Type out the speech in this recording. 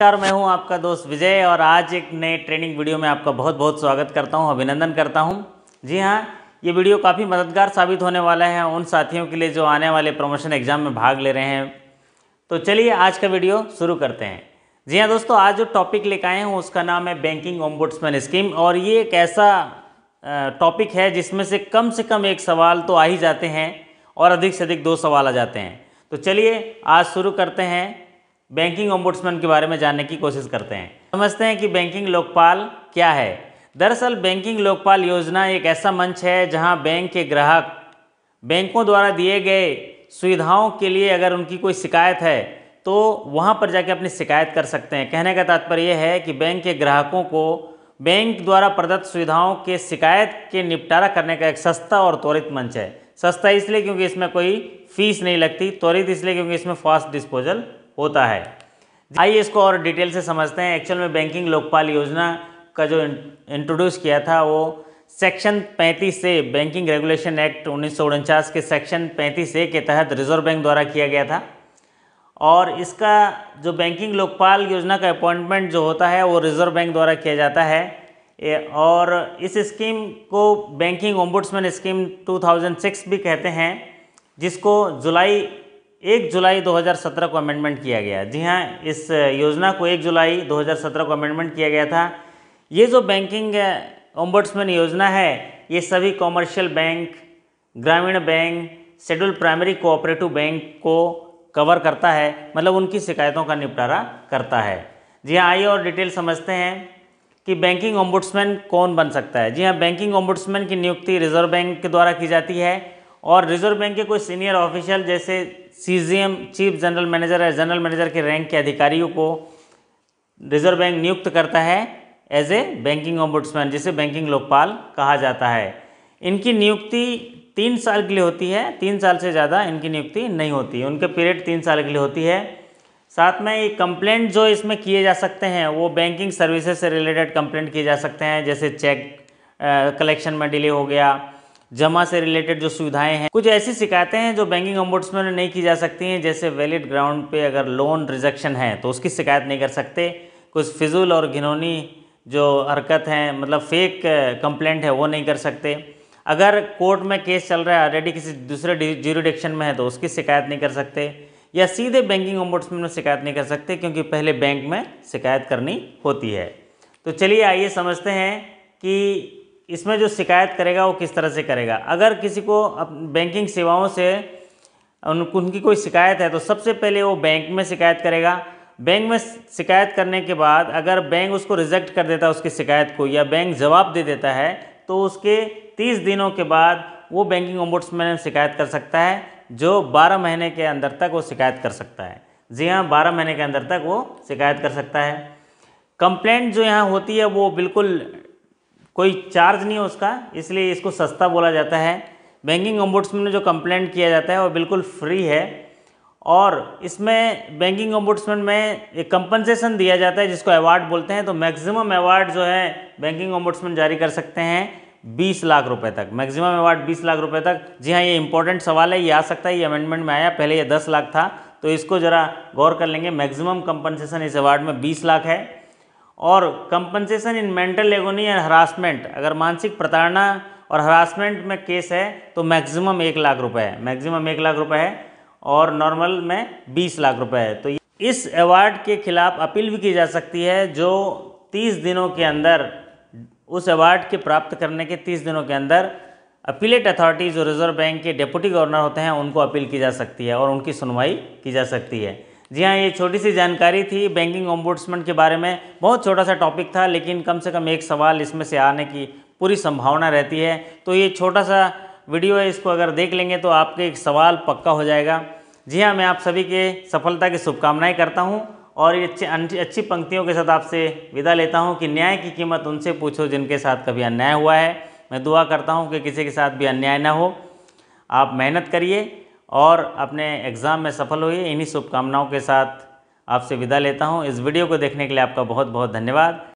नमस्कार, मैं हूं आपका दोस्त विजय और आज एक नए ट्रेनिंग वीडियो में आपका बहुत बहुत स्वागत करता हूं, अभिनंदन करता हूं। जी हां, ये वीडियो काफ़ी मददगार साबित होने वाला है उन साथियों के लिए जो आने वाले प्रमोशन एग्जाम में भाग ले रहे हैं। तो चलिए आज का वीडियो शुरू करते हैं। जी हाँ दोस्तों, आज जो टॉपिक लेकर आए हैं उसका नाम है बैंकिंग ओम्बुड्समैन स्कीम और ये एक ऐसा टॉपिक है जिसमें से कम एक सवाल तो आ ही जाते हैं और अधिक से अधिक 2 सवाल आ जाते हैं। तो चलिए आज शुरू करते हैं, बैंकिंग ओम्बुड्समैन के बारे में जानने की कोशिश करते हैं। समझते हैं कि बैंकिंग लोकपाल क्या है। दरअसल बैंकिंग लोकपाल योजना एक ऐसा मंच है जहां बैंक के ग्राहक बैंकों द्वारा दिए गए सुविधाओं के लिए अगर उनकी कोई शिकायत है तो वहां पर जाके अपनी शिकायत कर सकते हैं। कहने का तात्पर्य यह है कि बैंक के ग्राहकों को बैंक द्वारा प्रदत्त सुविधाओं के शिकायत के निपटारा करने का एक सस्ता और त्वरित मंच है। सस्ता इसलिए क्योंकि इसमें कोई फीस नहीं लगती, त्वरित इसलिए क्योंकि इसमें फास्ट डिस्पोजल होता है। आइए इसको और डिटेल से समझते हैं। एक्चुअल में बैंकिंग लोकपाल योजना का जो इंट्रोड्यूस किया था वो सेक्शन 35 से, बैंकिंग रेगुलेशन एक्ट 1949 के सेक्शन 35A के तहत रिजर्व बैंक द्वारा किया गया था। और इसका जो बैंकिंग लोकपाल योजना का अपॉइंटमेंट जो होता है वो रिजर्व बैंक द्वारा किया जाता है। और इस स्कीम को बैंकिंग ओम्बुड्समैन स्कीम 2006 भी कहते हैं, जिसको 1 जुलाई 2017 को अमेंडमेंट किया गया। जी हाँ, इस योजना को 1 जुलाई 2017 को अमेंडमेंट किया गया था। ये जो बैंकिंग ओम्बुड्समैन योजना है ये सभी कॉमर्शियल बैंक, ग्रामीण bank, schedule primary cooperative bank को कवर करता है, मतलब उनकी शिकायतों का निपटारा करता है। जी हाँ, आइए और डिटेल समझते हैं कि बैंकिंग ओम्बुड्समैन कौन बन सकता है। जी हाँ, बैंकिंग ओम्बुड्समैन की नियुक्ति रिजर्व बैंक के द्वारा की जाती है और रिजर्व बैंक के कोई सीनियर ऑफिशियल जैसे CGM, चीफ जनरल मैनेजर या जनरल मैनेजर के रैंक के अधिकारियों को रिजर्व बैंक नियुक्त करता है एज ए बैंकिंग ओम्बुड्समैन, जिसे बैंकिंग लोकपाल कहा जाता है। इनकी नियुक्ति 3 साल के लिए होती है, 3 साल से ज़्यादा इनकी नियुक्ति नहीं होती है, उनके पीरियड 3 साल के लिए होती है। साथ में ये कंप्लेंट जो इसमें किए जा सकते हैं वो बैंकिंग सर्विसेज से रिलेटेड कंप्लेंट किए जा सकते हैं, जैसे चेक कलेक्शन में डिले हो गया, जमा से रिलेटेड जो सुविधाएं हैं। कुछ ऐसी शिकायतें हैं जो बैंकिंग ओम्बुड्समैन में नहीं की जा सकती हैं, जैसे वैलिड ग्राउंड पे अगर लोन रिजेक्शन है तो उसकी शिकायत नहीं कर सकते। कुछ फिजूल और घिनौनी जो हरकत हैं, मतलब फेक कंप्लेंट है, वो नहीं कर सकते। अगर कोर्ट में केस चल रहा है, ऑलरेडी किसी दूसरे ज्यूरिडिक्शन में है तो उसकी शिकायत नहीं कर सकते, या सीधे बैंकिंग ओम्बुड्समैन में शिकायत नहीं कर सकते क्योंकि पहले बैंक में शिकायत करनी होती है। तो चलिए आइए समझते हैं कि इसमें जो शिकायत करेगा वो किस तरह से करेगा। अगर किसी को बैंकिंग सेवाओं से उनकी कोई शिकायत है तो सबसे पहले वो बैंक में शिकायत करेगा। बैंक में शिकायत करने के बाद अगर बैंक उसको रिजेक्ट कर देता है उसकी शिकायत को, या बैंक जवाब दे देता है, तो उसके 30 दिनों के बाद वो बैंकिंग ओम्बुड्समैन में शिकायत कर सकता है, जो 12 महीने के अंदर तक वो शिकायत कर सकता है। जी हाँ, 12 महीने के अंदर तक वो शिकायत कर सकता है। कंप्लेंट जो यहाँ होती है वो बिल्कुल कोई चार्ज नहीं है उसका, इसलिए इसको सस्ता बोला जाता है। बैंकिंग ओम्बुड्समैन में जो कंप्लेंट किया जाता है वो बिल्कुल फ्री है और इसमें बैंकिंग ओम्बुड्समैन में एक कंपनसेशन दिया जाता है जिसको अवार्ड बोलते हैं। तो मैक्सिमम अवार्ड जो है बैंकिंग ओम्बुड्समैन जारी कर सकते हैं 20 लाख रुपए तक, मैक्सिमम अवार्ड 20 लाख रुपए तक। जी हाँ, ये इंपॉर्टेंट सवाल है, ये आ सकता है, ये अमेंडमेंट में आया, पहले ये 10 लाख था, तो इसको ज़रा गौर कर लेंगे। मैक्सिमम कंपनसेशन इस अवार्ड में 20 लाख है। और compensation in mental agony and harassment, अगर मानसिक प्रताड़ना और हरासमेंट में केस है तो मैक्सिमम 1 लाख रुपए है, मैक्सिमम 1 लाख रुपए है, और नॉर्मल में 20 लाख रुपए है। तो इस अवार्ड के खिलाफ अपील भी की जा सकती है, जो 30 दिनों के अंदर, उस अवार्ड के प्राप्त करने के 30 दिनों के अंदर अपीलेट अथॉरिटी जो रिजर्व बैंक के डिप्टी गवर्नर होते हैं उनको अपील की जा सकती है और उनकी सुनवाई की जा सकती है। जी हाँ, ये छोटी सी जानकारी थी बैंकिंग ओम्बुड्समैन के बारे में। बहुत छोटा सा टॉपिक था, लेकिन कम से कम एक सवाल इसमें से आने की पूरी संभावना रहती है। तो ये छोटा सा वीडियो है, इसको अगर देख लेंगे तो आपके एक सवाल पक्का हो जाएगा। जी हाँ, मैं आप सभी के सफलता की शुभकामनाएं करता हूँ और ये अच्छी पंक्तियों के साथ आपसे विदा लेता हूँ कि न्याय की कीमत उनसे पूछो जिनके साथ कभी अन्याय हुआ है। मैं दुआ करता हूँ कि किसी के साथ भी अन्याय ना हो। आप मेहनत करिए और अपने एग्ज़ाम में सफल होइए। इन्हीं शुभकामनाओं के साथ आपसे विदा लेता हूं। इस वीडियो को देखने के लिए आपका बहुत बहुत धन्यवाद।